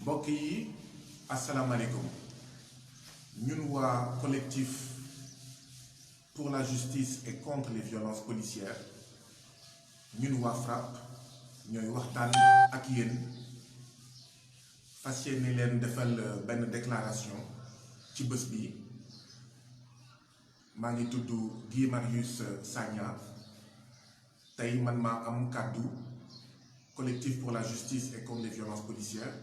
mbokk yi asalaamaaleykum ñun waa collectif pour la justice et contre les violences policières ñun waa FRAPP ñooy waxtaan ak yéen fas yéene leen defal benn déclaration ci bés bi maa ngi tudd Guy Marius Sagna tey man maa am kàddu collectif pour la justice et contre les violences policières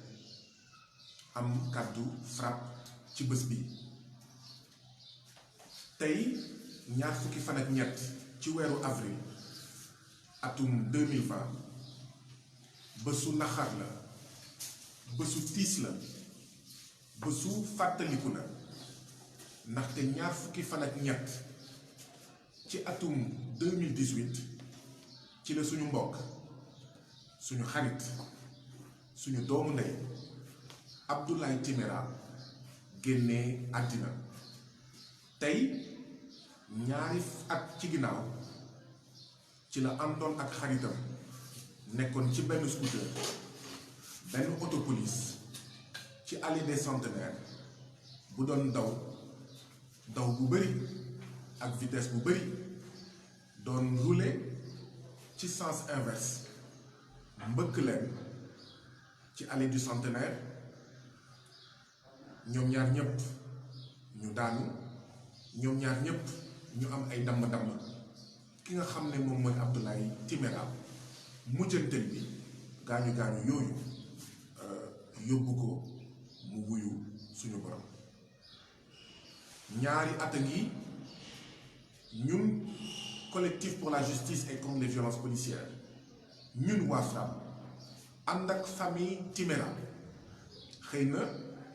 am kàddu FRAPP ci bés bi tey ñaar fukki fan ak ñett ci weeru avril atum 2020 bésu naxar la bésu tiis la bésu fàttaliku la ndaxte ñaar fukki fan ak ñett ci atum 2018 ci la suñu mbokk suñu xarit suñu doomu ndey Abdoulaye Timéra génnee àddina tey ñaari at ci ginnaaw ci la àndoon ak xaritam nekkoon ci benn scooter benn autopolice ci allée des Centenaires bu doon daw bu bëri ak vitesse bu bëri doon rouler ci sens inverse mbëkk leen ci allée du Centenaire ñoom ñaar ñëpp ñu daanu ñoom ñaar ñëpp ñu am ay damm-damm ki nga xam ne moom mooy Abdoulaye Timéra mujjantel bi gaañu yooyu yóbbu ko mu wuyu suñu borom ñaari at a ngi ñun collectif pour la justice et contre les violences policières ñun waa FRAPP ànd ak famille Timéra xëy na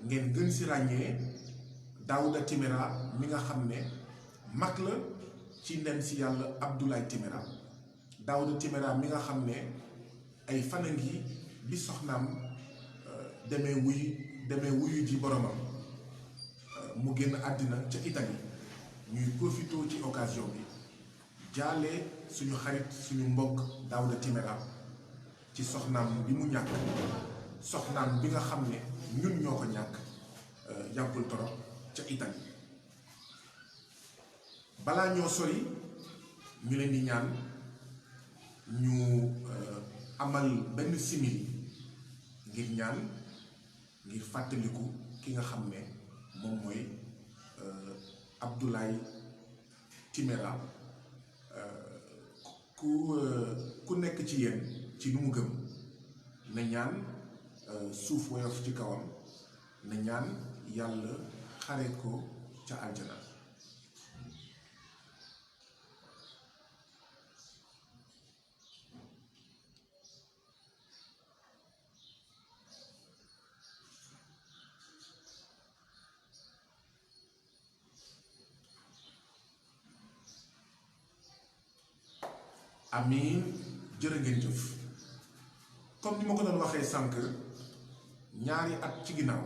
ngeen gën si ràññee Daouda Timéra mi nga xam ne mag la ci ndem si yàlla Abdoulaye Timéra Daouda Timéra mi nga xam ne ay fan a ngi bi soxnaam demee wuyu ji boromam mu génn àddina ca Italie ñuy profité ci occasion bi jaale suñu xarit suñu mbokk Daouda Timéra ci soxnaam bi mu ñàkk soxnaam bi nga xam ne ñun ñoo ko ñàkk yàggul torop ca Italie balaa ñoo sori ñu leen di ñaan ñu amal benn simili ngir ñaan ngir fàttaliku ki nga xam ne moom mooy Abdoulaye Timéra ku nekk ci yéen ci lu mu gëm na ñaan suuf woyof ci kawam na ñaan yàlla xare ko ca aljana amiin jërë ngeen jëf comme ni ma ko doon waxee sànq ñaari at ci ginnaaw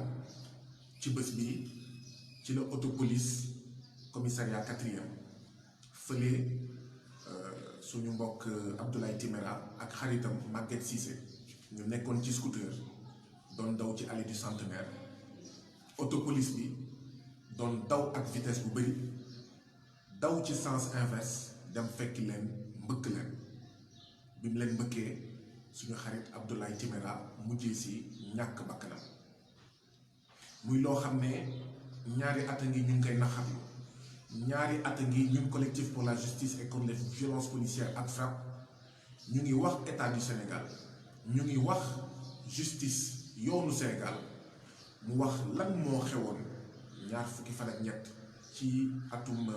ci bés bi ci la autopolice commissariat 4e fële suñu mbokk Abdoulaye Timéra ak xaritam Maguette Cissé ñu nekkoon ci scooter doon daw ci allée du Centenaire autopolice bi doon daw ak vitesse bu bëri daw ci sens inverse dem fekki leen mbëkk leen bi mu leen mbëkkee suñu xarit Abdoulaye Timéra mujjee si ñàkk bakkanam muy loo xam ne ñaari at a ngi ñu ngi koy naxarlu ñaari at a ngi ñun collectif pour la justice et contre les violences policières ak FRAPP ñu ngi wax état du Sénégal ñu ngi wax justice yoonu Sénégal mu wax lan moo xewoon ñaar fukki fan ak ñett ci atum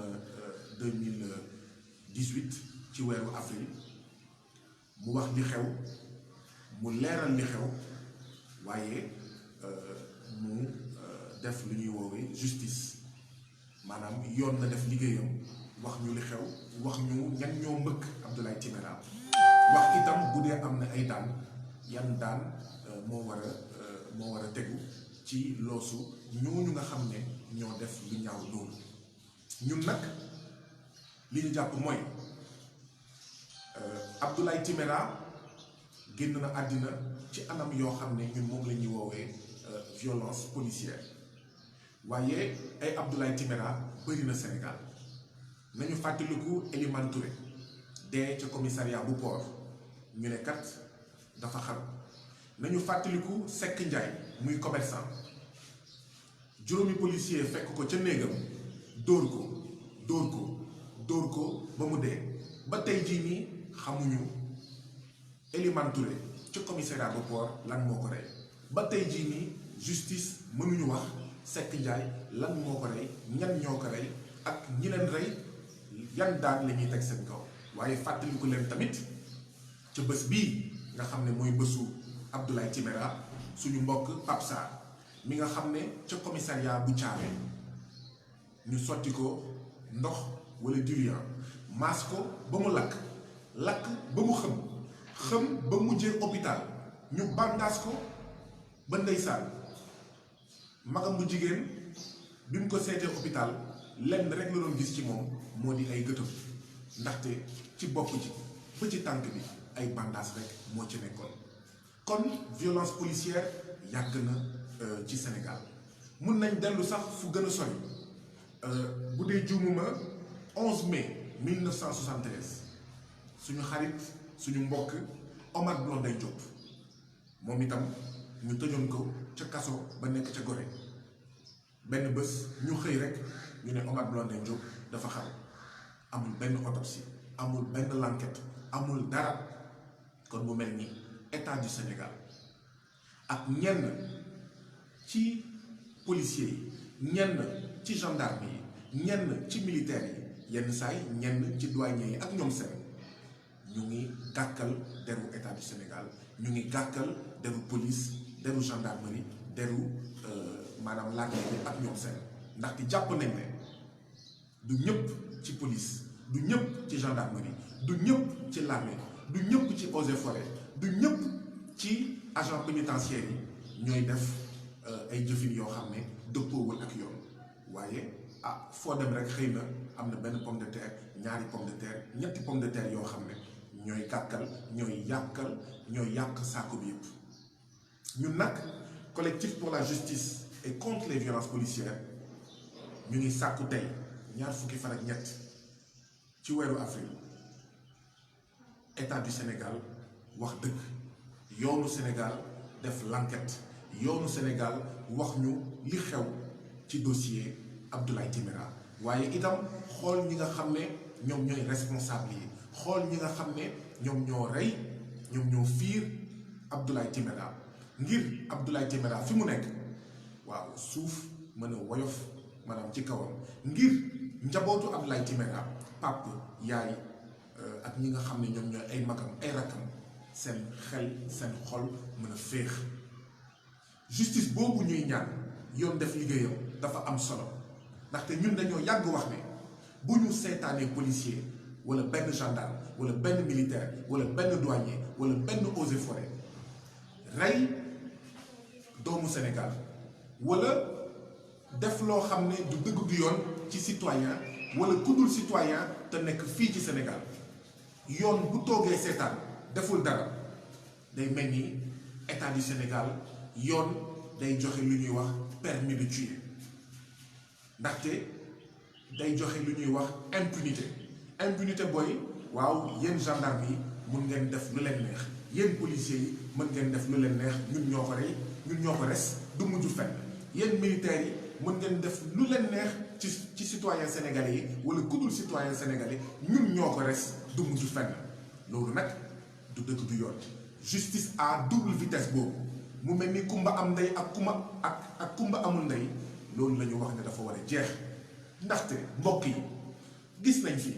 2018 ci weeru avril mu wax li xew mu leeral li xew waaye mu def lu ñuy woowee justice maanaam yoon na def liggéeyam wax ñu li xew wax ñu ñan ñoo mbëkk Abdoulaye Timéra wax itam bu dee am na ay daan yan daan moo war a tegu ci loosu ñooñu nga xam ne ñoo def lu ñaaw loolu ñun nag li ñu jàpp mooy Abdoulaye Timéra génn na àddina ci anam yoo xam ne ñun moom la ñuy woowee violence policière waaye ay Abdoulaye Timéra bëri na Sénégal nañu fàttaliku Elimane Touré dee ca commissariat bu port ñu ne kat dafa xaru nañu fàttaliku Seck Ndiaye muy commerçant juróomi policier fekk ko ca néegam dóor ko ba mu dee ba tey jii nii xamuñu Elimane Touré ca commissariat bu port lan moo ko rey ba tey jii nii justice mënuñu wax Seck Ndiaye lan moo ko rey ñan ñoo ko rey ak ñi leen rey yan daan la ñuy teg seen kaw waaye fàttaliku leen tamit ca bés bii nga xam ne mooy bésu Abdoulaye Timéra suñu mbokk Pape Sarr mi nga xam ne ca commissariat bu Thiamène ñu sotti ko ndox wala diluant maas ko ba mu lakk ba mu xëm ba mujjee hôpital ñu bandaas ko ba ndeysaan magam bu jigéen bi mu ko seetee hôpital lenn rek la doon gis ci moom moo di ay gëtëm ndaxte ci bopp ji ba ci tànk bi ay bandaas rek moo ci nekkoon kon violence policière yàgg na ci Sénégal mun nañ dellu sax fu gën a sori bu dee juumuma 11 mai 1973 suñu xarit suñu mbokk Omar Blondin Diop moom itam ñu tëjoon ko ca kaso ba nekk ca Gorée benn bés ñu xëy rek ñu ne Omar Blondin Diop dafa xaru amul benn autopsie amul benn enquête amul dara kon mu mel ni état du Sénégal ak ñenn ci policiers yi ñenn ci gendarme yi ñenn ci militaires yi yenn saay ñenn ci douaniers yi ak ñoom seen ñu ngi gàkkal deru état du Sénégal ñu ngi gàkkal deru police deru gendarmerie deru maanaam l'armée bi ak ñoom seen ndaxte jàpp nañ ne du ñëpp ci police du ñëpp ci gendarmerie du ñëpp ci l'armée du ñëpp ci eaux et forêts du ñëpp ci agent pénitentiaire yi ñooy def ay jëfin yoo xam ne dëppoowul ak yoon waaye foo dem rek xëy na am na benn pomme de terre ñaari pomme de terre ñetti pomme de terre yoo xam ne ñooy gàkkal ñooy yàq saako bi yëpp ñun nag collectif pour la justice et contre les violences policières ñu ngi sàkku tey ñaar fukki fan ak ñett ci weeru avril état du Sénégal wax dëgg yoonu Sénégal def l'enquête yoonu Sénégal wax ñu li xew ci dossier Abdoulaye Timéra waaye itam xool ñi nga xam ne ñoom ñooy responsable yi xool ñi nga xam ne ñoom ñoo rey ñoom ñoo fiir Abdoulaye Timéra ngir Abdoulaye Timéra fi mu nekk waaw suuf mën a woyof maanaam ci kawam ngir njabootu Abdoulaye Timéra pap yaay ak ñi nga xam ne ñoom ñooy ay magam ay rakkam seen xel seen xol mën a féex justice boobu ñuy ñaan yoon def liggéeyam dafa am solo ndaxte ñun dañoo yàgg wax ne bu ñu seetaanee policier wala benn gendarme wala benn militaire wala benn douanier wala benn eaux et forêts rey doomu Sénégal wala def loo xam ne du dëgg du yoon ci citoyen wala ku dul citoyen te nekk fii ci Sénégal yoon bu toogee seetaan deful dara day mel ni état du Sénégal yoon day joxe lu ñuy wax permis de tuer ndaxte day joxe lu ñuy wax impunité booy waaw yéen gendarme yi mun ngeen def lu leen neex yéen policiers yi mën ngeen def lu leen neex ñun ñoo ko rey ñun ñoo ko res du mujj fenn yéen militaires yi mën ngeen def lu leen neex ci citoyen sénégalais yi wala ku dul citoyen sénégalais ñun ñoo ko res du mujj fenn loolu nag du dëgg du yoon justice à double vitesse boobu mu mel ni kumba am ndey ak kumba amul ndey loolu la ñu wax ne dafa war a jeex ndaxte mbokk yi gis nañ fi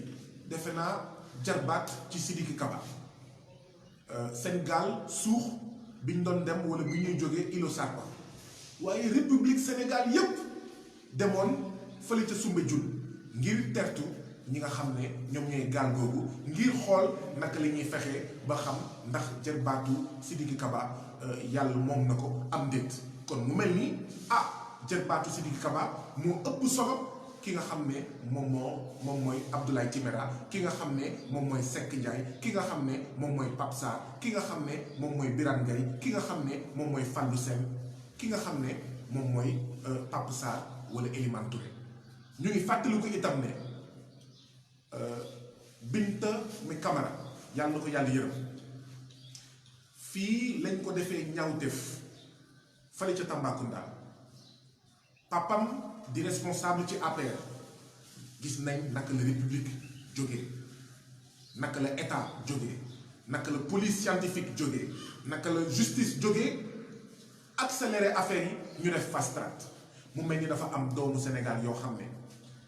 defe naa jarbaat ci Sidiki Kaba seen gaal suux biñ doon dem wala bi ñuy jógee Ilo Sarpa waaye république Sénégal yépp demoon fële ca Soumbédioune ngir tertu ñi nga xam ne ñoom ñooy gaal googu ngir xool naka la ñuy fexee ba xam ndax jarbaatu Sidiki Kaba yàlla moom na ko am déet kon mu mel ni jarbaatu Sidiki Kaba moo ëpp solo ki nga xam ne moom mooy Abdoulaye Timéra ki nga xam ne moom mooy Seck Ndiaye ki nga xam ne moom mooy Pape Sarr ki nga xam ne moom mooy Birane Gueye ki nga xam ne moom mooy Fallou Sène ki nga xam ne moom mooy Pape Sarr wala Elimane Touré. ñu ngi fàttaliku itam ne Binta mi Camara yàlla na ko yàlla yërëm fii lañ ko defee ñaawteef fale ca Tambacounda papam di responsable ci APR gis nañ naka la république jógee naka la état jógee naka la police scientifique jógee naka la justice jógee accélérer affaire yi ñu def fast track mu mel ni dafa am doomu Sénégal yoo xam ne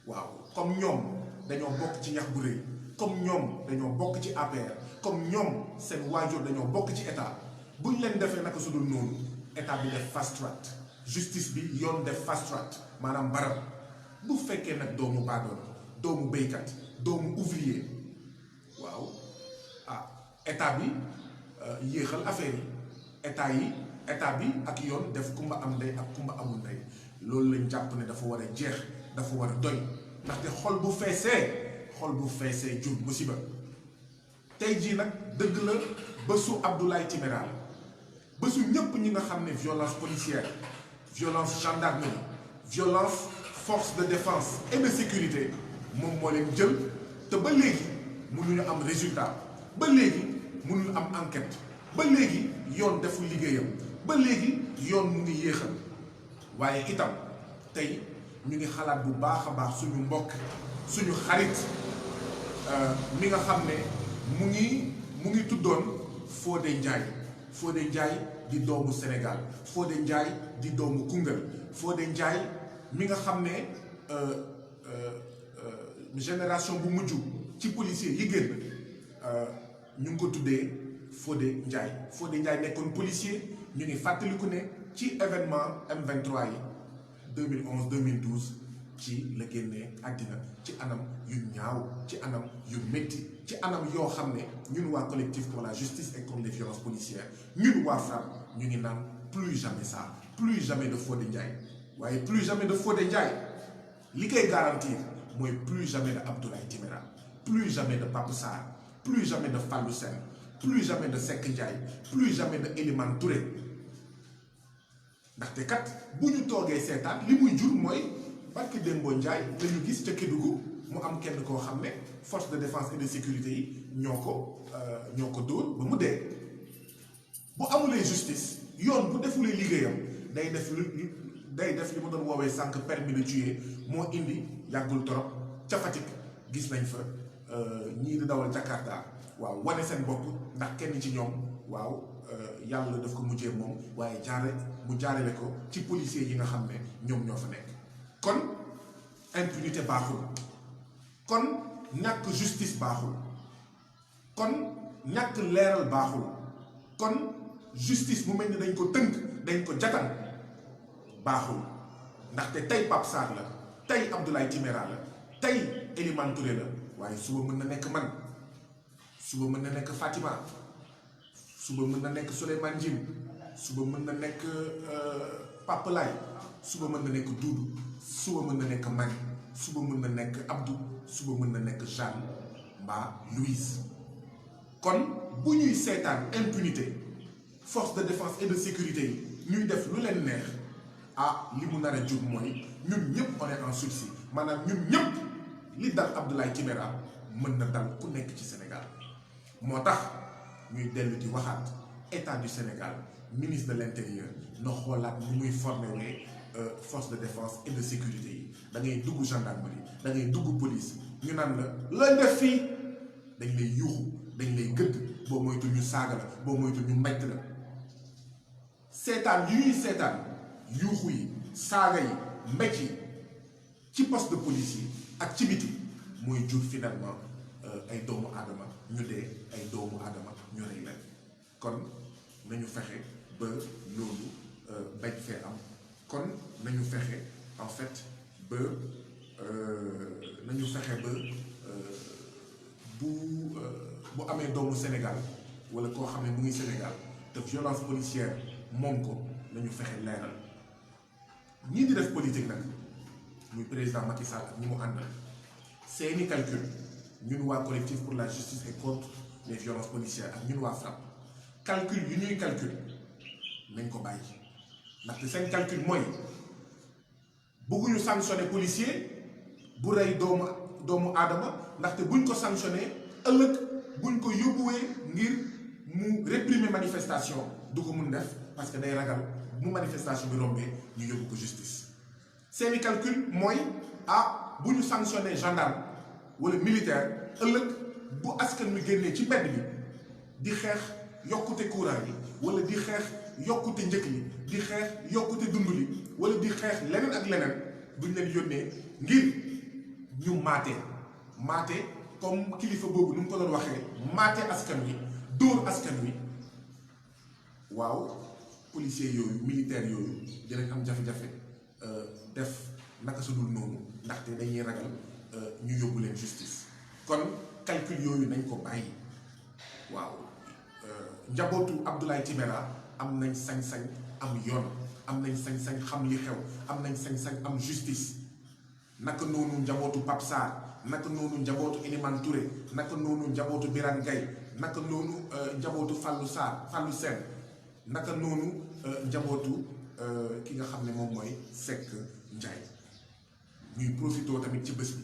waaw comme ñoom dañoo bokk ci ñax bu rëy comme ñoom dañoo bokk ci APR comme ñoom seen waajur dañoo bokk ci état buñ leen defee naka su dul noonu état bi def fast track justice bi yoon def fast track maanaam barab bu fekkee nag doomu baadoolo doomu béykat doomu ouvrier waaw état bi yéexal affaire yi état bi ak yoon def kumba am ndey ak kumba amul ndey loolu lañ jàpp ne dafa war a jeex dafa war a doy ndaxte xol bu feesee jur musiba tey jii nag dëgg la bésu Abdoulaye Timéra la bésu ñépp ñi nga xam ne violence policière violence gendarmerie violence force de défense et de sécurité moom moo leen jël te ba léegi mënuñu am résultat ba léegi mënuñu am enquête ba léegi yoon deful liggéeyam ba léegi yoon mu ngi yéexal waaye itam tey ñu ngi xalaat bu baax a baax suñu mbokk suñu xarit mi nga xam ne mu ngi tuddoon Fodé Ndiaye di doomu Sénégal Fodé Ndiaye di doomu Koungheul Fodé Ndiaye mi nga xam ne génération bu mujj ci policier yi génn ñu ngi ko tuddee Fodé Ndiaye nekkoon policier ñu ngi fàttaliku ne ci événement M23 yi 2011 2012 ci la génnee àddina ci anam yu ñaaw ci anam yu métti ci anam yoo xam ne ñun waa collectif pour la justice et contre les violences policières ñun waa FRAPP ñu ngi naan plus jamais ça plus jamais de Fodé Ndiaye waaye plus jamais de Fodé Ndiaye li koy garantir mooy plus jamais de Abdoulaye Timéra plus jamais de Pape Sarr plus jamais de Fallou Sène plus jamais de Seck Ndiaye plus jamais de Elimane Touré ndaxte kat bu ñu toogee seetaan li muy jur mooy barke Dembo Ndiaye la ñu gis ca Kédougou mu am kenn koo xam ne force de défense et de sécurité yi ñoo ko dóor ba mu dee bu amulee justice yoon bu defulee liggéeyam day def li ma doon woowee sànq permis de tuer moo indi yàggul torop ca Fatick gis nañ fa ñii di dawal Jakarta waaw wane seen bopp ndax kenn ci ñoom waaw yàlla daf ko mujjee moom waaye jaarale ko ci policiers yi nga xam ne ñoom ñoo fa nekk kon impunité baaxul kon ñàkk justice baaxul kon ñàkk leeral baaxul kon justice mu mel ni dañ ko tënk dañ ko jatan baaxul ndaxte tey Pape Sarr la tey Abdoulaye Timéra la tey Elimane Touré la waaye suba mën na nekk man suba mën na nekk Fatima suba mën na nekk Souleymane Ndjim suba mën na nekk Pape Laye suba mën na nekk Doudou suba mën na nekk Mani suba mën na nekk Abdou suba mën na nekk Jeanne mbaa Louise kon bu ñuy seetaan impunité force de défense et de sécurité yi ñuy def lu leen neex li mu nar a jur mooy ñun ñëpp on est en sursis maanaam ñun ñëpp li dal Abdoulaye Timéra mën na dal ku nekk ci Sénégal moo tax ñuy dellu di waxaat état du Sénégal ministre de l'intérieur na xoolaat ni muy formé force de défense et de sécurité yi da ngay dugg gendarmerie da ngay dugg police ñu naan la looy def fii dañ lay yuuxu dañ lay gëdd boo moytu ñu saaga la boo moytu ñu mbett la seetaan yu ñuy seetaan yuuxu yi saaga yi mbécc yi ci poste de police yi ak ci biti mooy jur finalement ay doomu aadama ñu dee ay doomu aadama ñu rey leen kon nañu fexe ba loolu bañ fee am kon nañu fexe en fait ba bu amee doomu Sénégal wala koo xam ne mu ngi Sénégal te violence policière moom ko nañu fexe leeral ñii di def politique nag muy président Macky Sall ak ñi mu àndal seeni calcul ñun waa collectif pour la justice et contre les violences policières ak ñun waa FRAPP calcul yu ñuy calcul nañ ko bàyyi ndaxte seen calcul mooy bëgguñu sanctionner policier bu rey doomu aadama ndaxte buñ ko sanctionné ëllëg buñ ko yóbbuwee ngir mu réprimer manifestation du ko mun def parce que day ragal mu manifestation bi rombee ñu yóbbu ko justice. seeni calcul mooy bu ñu sanctionné gendarme wala militaire ëllëg bu askan wi génnee ci mbedd bi di xeex yokkute courant yi wala di xeex yokkute njëkk li di xeex yokkute dund li wala di xeex leneen ak leneen duñ leen yónnee ngir ñu maate comme kilifa boobu nu mu ko doon waxee maate askan wi dóor askan wi waaw policiers yooyu militaires yooyu dinañ am jafe-jafe def naka su dul noonu ndaxte dañuy ragal ñu yóbbu leen justice. kon calcul yooyu nañ ko bàyyi waaw njabootu Abdoulaye Timéra am nañ sañ-sañ am yoon am nañ sañ-sañ xam li xew am nañ sañ-sañ am justice naka noonu njabootu Pape Sarr naka noonu njabootu Elimane Touré naka noonu njabootu Birane Gaye naka noonu njabootu Fallou Sène naka noonu njabootu ki nga xam ne moom mooy Seck Ndiaye ñuy profité tamit ci bés bi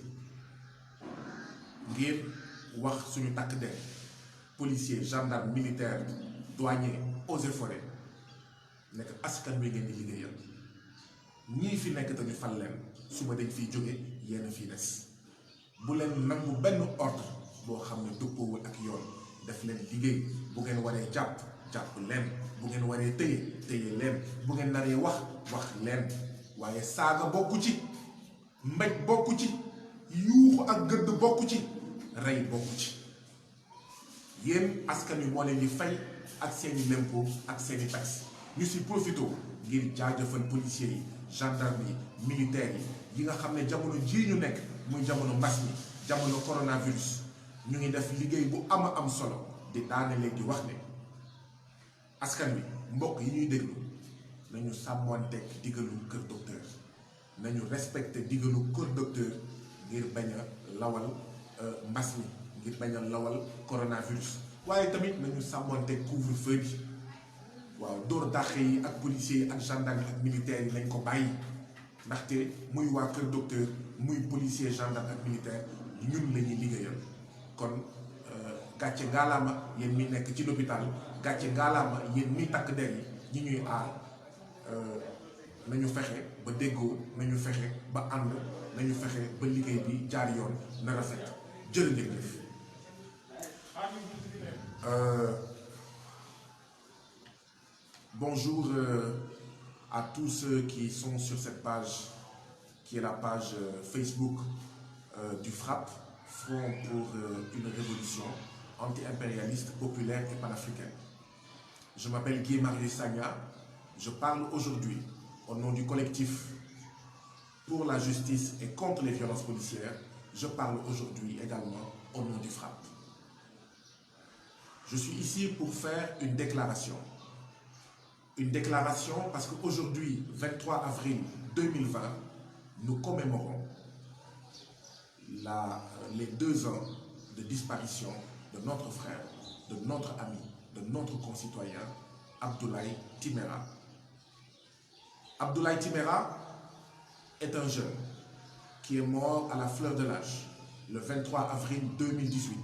ngir wax suñu takk der policier gendarme militaire douanier eaux et forêt nekk askan wi ngeen di liggéeyal ñii fi nekk dañu fal leen suba dañ fiy jóge yenn fii des bu leen nangu benn ordre boo xam ne dëppoowul ak yoon def leen liggéey bu ngeen waree jàpp leen bu ngeen waree tëye leen bu ngeen naree wax leen waaye saaga bokku ci mbéj bokku ci yuuxu ak gëdd bokku ci rey bokku ci yéen askan wi moo leen di fay ak seeni lempo ak seeni taxe ñu si profito ngir jaajëfal policiers yi gendarme yi militaires yi nga xam ne jamono jii ñu nekk muy jamono mbas mi jamono coronavirus ñu ngi def liggéey bu am solo di daanale di wax ne askan wi mbokk yi ñuy déglu nañu sàmmoonteeg digalu kër docteur nañu respecté digalu kër docteur ngir bañ a lawal mbas mi ngir bañ a lawal coronavirus waaye tamit nañu sàmmoonteeg couvre-feu bi waaw dóor dàqe yi ak policiers yi ak gendarme ak militaires yi nañ ko bàyyi ndaxte muy waa kër docteur muy policier gendarme ak militaire ñun la ñuy liggéeyal kon gàcce ngaalaama yéen mi nekk ci l'hôpital gàcce ngaalaama yéen mi takk der yi ñi ñuy aar nañu fexe ba déggoo nañu fexe ba ànd nañu fexe ba liggéey bi jaar yoon na rafet jërë ngeen jëf. Bonjour à tous ceux qui sont sur cette page qui est la page Facebook du FRAPP, Front pour une révolution anti-impérialiste, populaire et panafricaine. Je m'appelle Guy Marius Sagna. Je parle aujourd'hui au nom du collectif pour la justice et contre les violences policières. Je parle aujourd'hui également au nom du FRAPP. Je suis ici pour faire une déclaration. Une déclaration parce qu'aujourd'hui, 23 avril 2020, nous commémorons les 2 ans de disparition de notre frère, de notre ami, de notre concitoyen, Abdoulaye Timéra. Abdoulaye Timéra est un jeune qui est mort à la fleur de l'âge, le 23 avril 2018.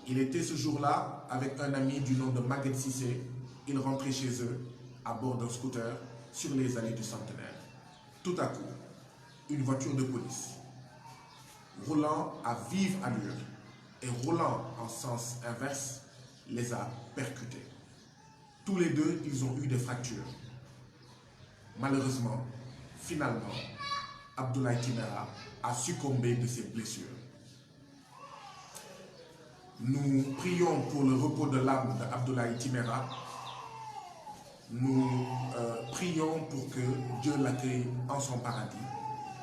Il était ce jour-là avec un ami du nom de Maguette Cissé. Ils rentraient chez eux à bord d'un scooter sur les allées du Centenaire. Tout à coup, une voiture de police, roulant à vive allure et roulant en sens inverse, les a percutés. Tous les deux, ils ont eu des fractures. Malheureusement, finalement, Abdoulaye Timéra a succombé de ses blessures. Nous prions pour le repos de l'âme d'Abdoulaye Timéra. Nous prions pour que Dieu l'accueille en son paradis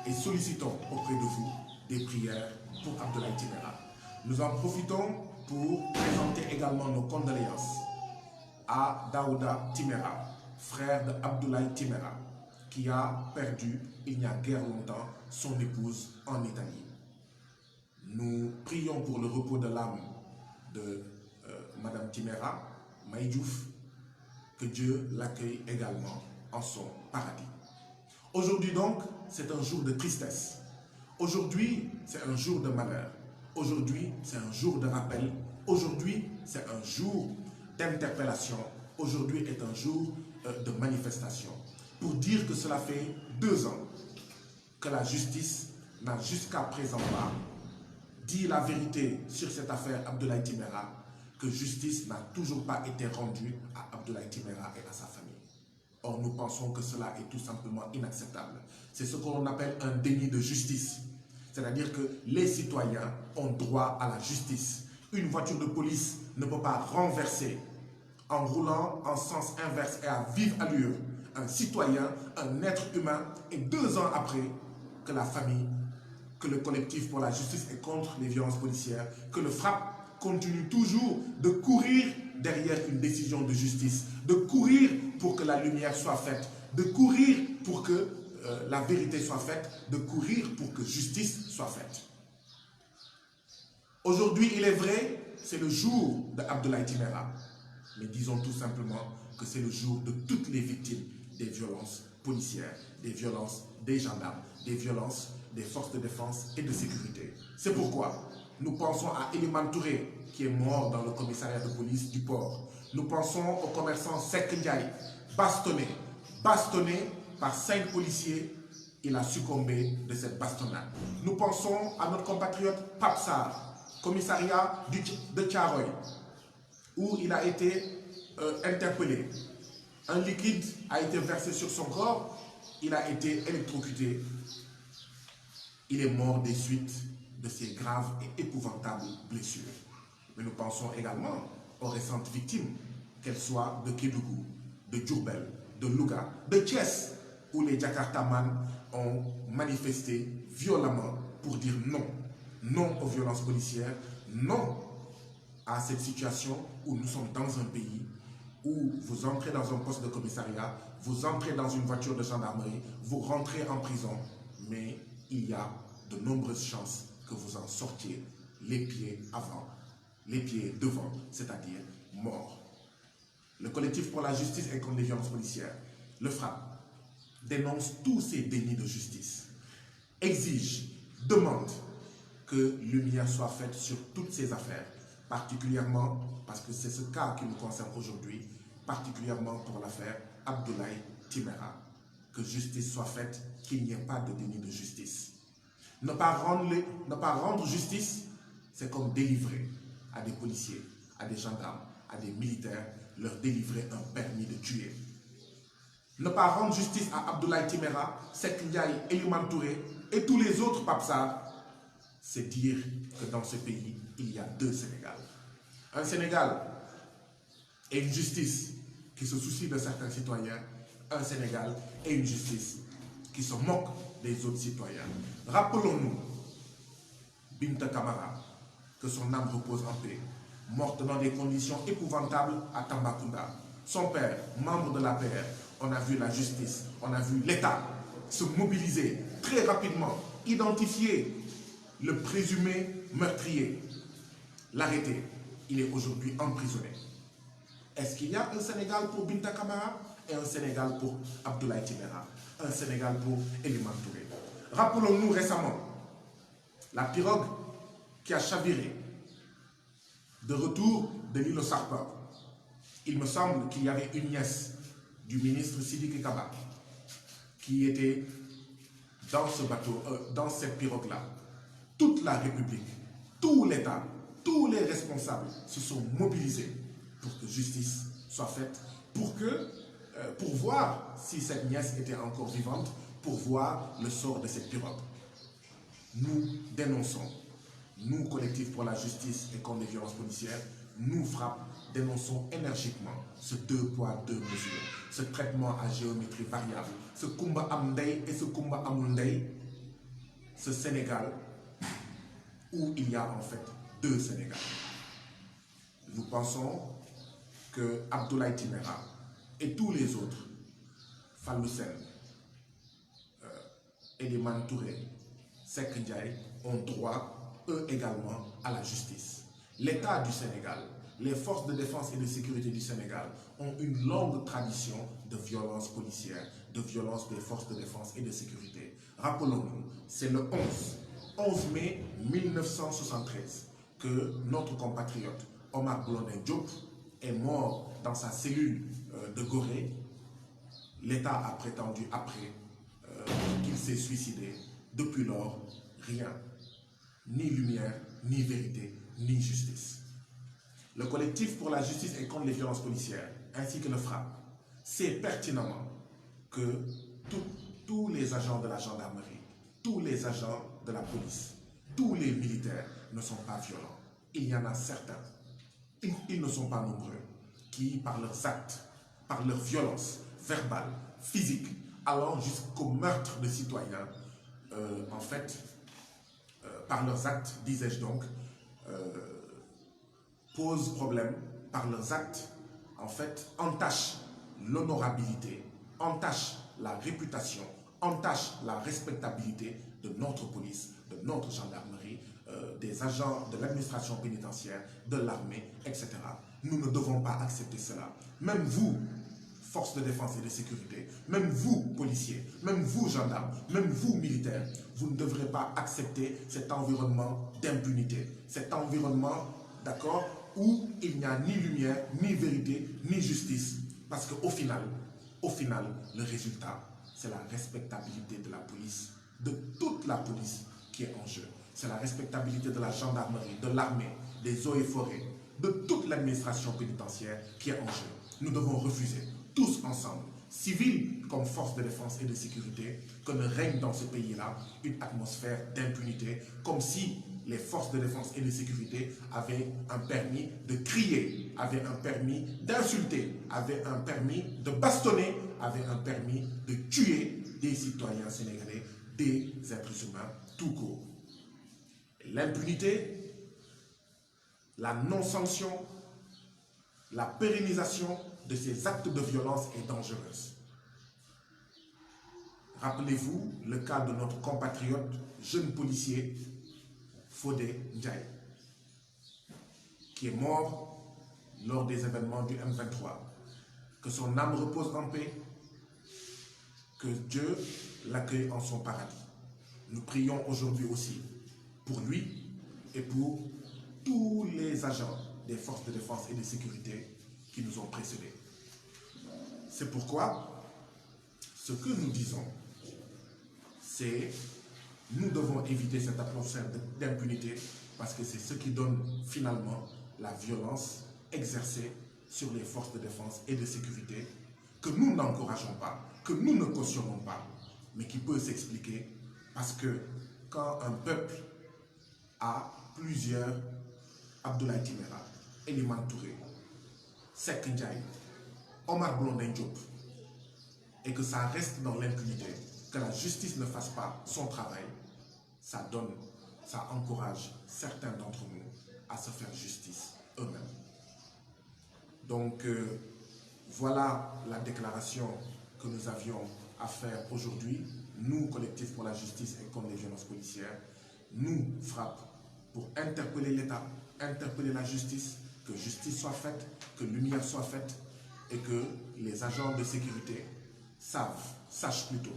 et sollicitons auprès de vous des prières pour Abdoulaye Timéra. Nous en profitons pour présenter également nos condoléances à Daouda Timéra, frère d'Abdoulaye Timéra, qui a perdu, il n'y a guère longtemps, son épouse en Italie. Nous prions pour le repos de l'âme de Madame Timéra, Maïdjouf, que Dieu l'accueille également en son paradis. Aujourd'hui donc, c'est un jour de tristesse. Aujourd'hui, c'est un jour de malheur. Aujourd'hui, c'est un jour de rappel. Aujourd'hui, c'est un jour d'interpellation. Aujourd'hui est un jour de manifestation. Pour dire que cela fait 2 ans que la justice n'a jusqu'à présent pas dit la vérité sur cette affaire Abdoulaye Timéra, que justice n'a toujours pas été rendue à Abdoulaye Timéra et à sa famille. Or, nous pensons que cela est tout simplement inacceptable. C'est ce qu'on appelle un déni de justice. C'est-à-dire que les citoyens ont droit à la justice. Une voiture de police ne peut pas renverser en roulant en sens inverse et à vive allure un citoyen, un être humain, et 2 ans après que la famille, que le collectif pour la justice et contre les violences policières, que le FRAPP continue toujours de courir derrière une décision de justice, de courir pour que la lumière soit faite, de courir pour que la vérité soit faite, de courir pour que justice soit faite. Aujourd'hui, il est vrai, c'est le jour d'Abdoulaye Timéra, mais disons tout simplement que c'est le jour de toutes les victimes des violences policières, des violences des gendarmes, des violences des forces de défense et de sécurité. C'est pourquoi nous pensons à Eliman Touré, qui est mort dans le commissariat de police du port. Nous pensons au commerçant Seck Ndiaye, bastonné par 5 policiers. Il a succombé de cette bastonnade. Nous pensons à notre compatriote Pape Sarr, commissariat de Thiaroye, où il a été interpellé. Un liquide a été versé sur son corps, il a été électrocuté. Il est mort des suites de ces graves et épouvantables blessures. Mais nous pensons également aux récentes victimes, qu'elles soient de Kédougou, de Diourbel, de Louga, de Thiès, où les Jakartamans ont manifesté violemment pour dire non. Non aux violences policières, non à cette situation où nous sommes dans un pays où vous entrez dans un poste de commissariat, vous entrez dans une voiture de gendarmerie, vous rentrez en prison, mais il y a de nombreuses chances que vous en sortiez les pieds avant, les pieds devant, c'est-à-dire mort. Le collectif pour la justice et contre les violences policières, le FRAPP, dénonce tous ces dénis de justice, exige, demande que lumière soit faite sur toutes ces affaires, particulièrement, parce que c'est ce cas qui nous concerne aujourd'hui, particulièrement pour l'affaire Abdoulaye Timéra. Que justice soit faite, qu'il n'y ait pas de déni de justice. Ne pas rendre justice, c'est comme délivrer à des policiers, à des gendarmes, à des militaires, leur délivrer un permis de tuer. Ne pas rendre justice à Abdoulaye Timéra, Seck Ndiaye, Eliman Touré et tous les autres Pape Sarr, c'est dire que dans ce pays, il y a 2 Sénégal. Un Sénégal et une justice qui se soucie de certains citoyens, un Sénégal et une justice qui se moque des autres citoyens. Rappelons-nous Binta Camara, que son âme repose en paix, morte dans des conditions épouvantables à Tambacounda. Son père, membre de l'APR, on a vu la justice, on a vu l'État se mobiliser très rapidement, identifier le présumé meurtrier, l'arrêter. Il est aujourd'hui emprisonné. Est-ce qu'il y a un Sénégal pour Binta Camara et un Sénégal pour Abdoulaye Timéra, un Sénégal pour Eliman Touré? Rappelons-nous récemment la pirogue qui a chaviré de retour de l'île au Sarpa. Il me semble qu'il y avait une nièce du ministre Sidiki Kaba qui était dans ce bateau, dans cette pirogue-là. Toute la République, tout l'État, tous les responsables se sont mobilisés pour que justice soit faite, pour voir si cette nièce était encore vivante, pour voir le sort de cette pirogue. Nous dénonçons, nous, collectifs pour la justice et contre les violences policières, nous FRAPP, dénonçons énergiquement ce 2 poids 2 mesures, ce traitement à géométrie variable, ce Kumba Amndei et ce Kumba Amundei, ce Sénégal où il y a en fait 2 Sénégal. Nous pensons que Abdoulaye Timéra et tous les autres, Fallou Sène, Eliman Touré, Seck Ndiaye, ont droit, eux également, à la justice. L'État du Sénégal les forces de défense et de sécurité du Sénégal ont une longue tradition de violence policière, de violence des forces de défense et de sécurité. Rappelons-nous, c'est le 11 mai 1973 que notre compatriote Omar Blondin Diop est mort dans sa cellule de Gorée. L'État a prétendu après qu'il s'est suicidé. Depuis lors, rien, ni lumière, ni vérité, ni justice. Le collectif pour la justice et contre les violences policières, ainsi que le FRAPP, sait pertinemment que tous les agents de la gendarmerie, tous les agents de la police, tous les militaires ne sont pas violents. Il y en a certains, ils ne sont pas nombreux, qui par leurs actes, par leur violence verbale, physique, allant jusqu'au meurtre de citoyens, par leurs actes, disais-je donc, posent problème, par leurs actes, entachent l'honorabilité, entachent la réputation, entachent la respectabilité de notre police, de notre gendarmerie, des agents de l'administration pénitentiaire, de l'armée, etc. Nous ne devons pas accepter cela. Même vous, forces de défense et de sécurité, même vous, policiers, même vous, gendarmes, même vous, militaires, vous ne devrez pas accepter cet environnement d'impunité, cet environnement, d'accord, où il n'y a ni lumière, ni vérité, ni justice. Parce qu'au final, le résultat, c'est la respectabilité de la police, de toute la police qui est en jeu. C'est la respectabilité de la gendarmerie, de l'armée, des eaux et forêts, de toute l'administration pénitentiaire qui est en jeu. Nous devons refuser, tous ensemble, civils comme forces de défense et de sécurité, que ne règne dans ce pays-là une atmosphère d'impunité, comme si les forces de défense et de sécurité avaient un permis de crier, avaient un permis d'insulter, avaient un permis de bastonner, avaient un permis de tuer des citoyens sénégalais, des êtres humains tout court. L'impunité, la non-sanction, la pérennisation de ces actes de violence est dangereuse. Rappelez-vous le cas de notre compatriote, jeune policier, Fodé Ndiaye, qui est mort lors des événements du M23. Que son âme repose en paix, que Dieu l'accueille en son paradis. Nous prions aujourd'hui aussi pour lui et pour tous les agents des forces de défense et de sécurité qui nous ont précédés. C'est pourquoi ce que nous disons, c'est nous devons éviter cette atmosphère d'impunité parce que c'est ce qui donne finalement la violence exercée sur les forces de défense et de sécurité que nous n'encourageons pas, que nous ne cautionnons pas, mais qui peut s'expliquer parce que quand un peuple a plusieurs Abdoulaye Timéra, Elimane Touré, Seck Ndiaye, Omar Blondin Diop, et que ça reste dans l'impunité, que la justice ne fasse pas son travail, ça encourage certains d'entre nous à se faire justice eux-mêmes. Donc, voilà la déclaration que nous avions à faire aujourd'hui. Nous, collectif pour la justice et contre les violences policières, nous FRAPP pour interpeller l'État, interpeller la justice, que justice soit faite, que lumière soit faite et que les agents de sécurité sachent plutôt.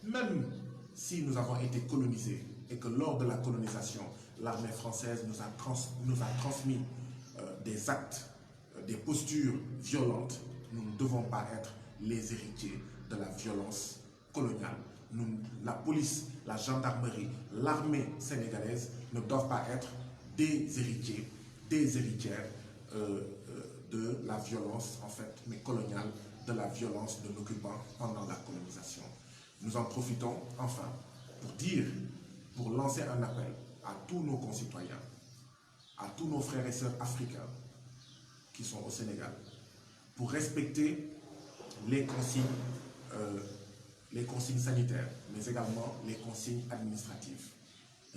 Même si nous avons été colonisés et que lors de la colonisation, l'armée française nous a transmis des actes, des postures violentes, nous ne devons pas être les héritiers de la violence coloniale. La police, la gendarmerie, l'armée sénégalaise ne doivent pas être des héritiers, des héritières de la violence, mais coloniale, de la violence de l'occupant pendant la colonisation. Nous en profitons enfin pour lancer un appel à tous nos concitoyens, à tous nos frères et sœurs africains qui sont au Sénégal, pour respecter les consignes sanitaires, mais également les consignes administratives.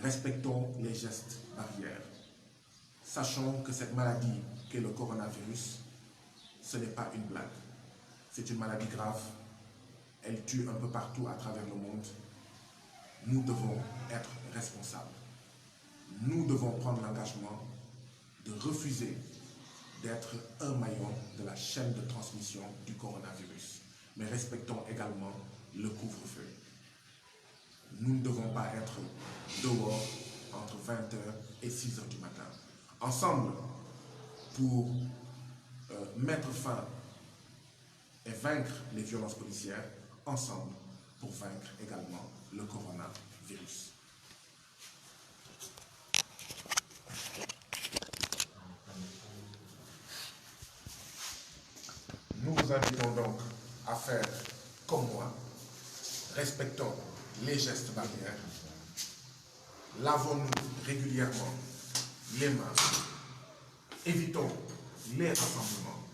Respectons les gestes barrières. Sachons que cette maladie qu'est le coronavirus, ce n'est pas une blague. C'est une maladie grave. Elle tue un peu partout à travers le monde. Nous devons être responsables. Nous devons prendre l'engagement de refuser d'être un maillon de la chaîne de transmission du coronavirus. Mais respectons également le couvre-feu. Nous ne devons pas être dehors entre 20h et 6h du matin. Ensemble, pour mettre fin et vaincre les violences policières, ensemble pour vaincre également le coronavirus. Nous vous invitons donc à faire comme moi. Respectons les gestes barrières. Lavons-nous régulièrement les mains. Évitons les rassemblements.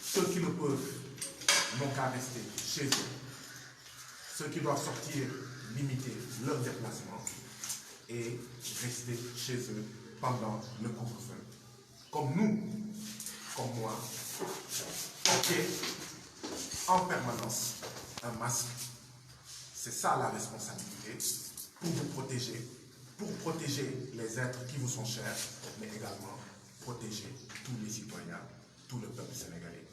Ceux qui le peuvent n'ont qu'à rester chez eux. Ceux qui doivent sortir, limiter leur déplacement et rester chez eux pendant le couvre-feu. Comme nous, comme moi, porter en permanence un masque. C'est ça la responsabilité pour vous protéger, pour protéger les êtres qui vous sont chers, mais également protéger tous les citoyens, tout le peuple sénégalais.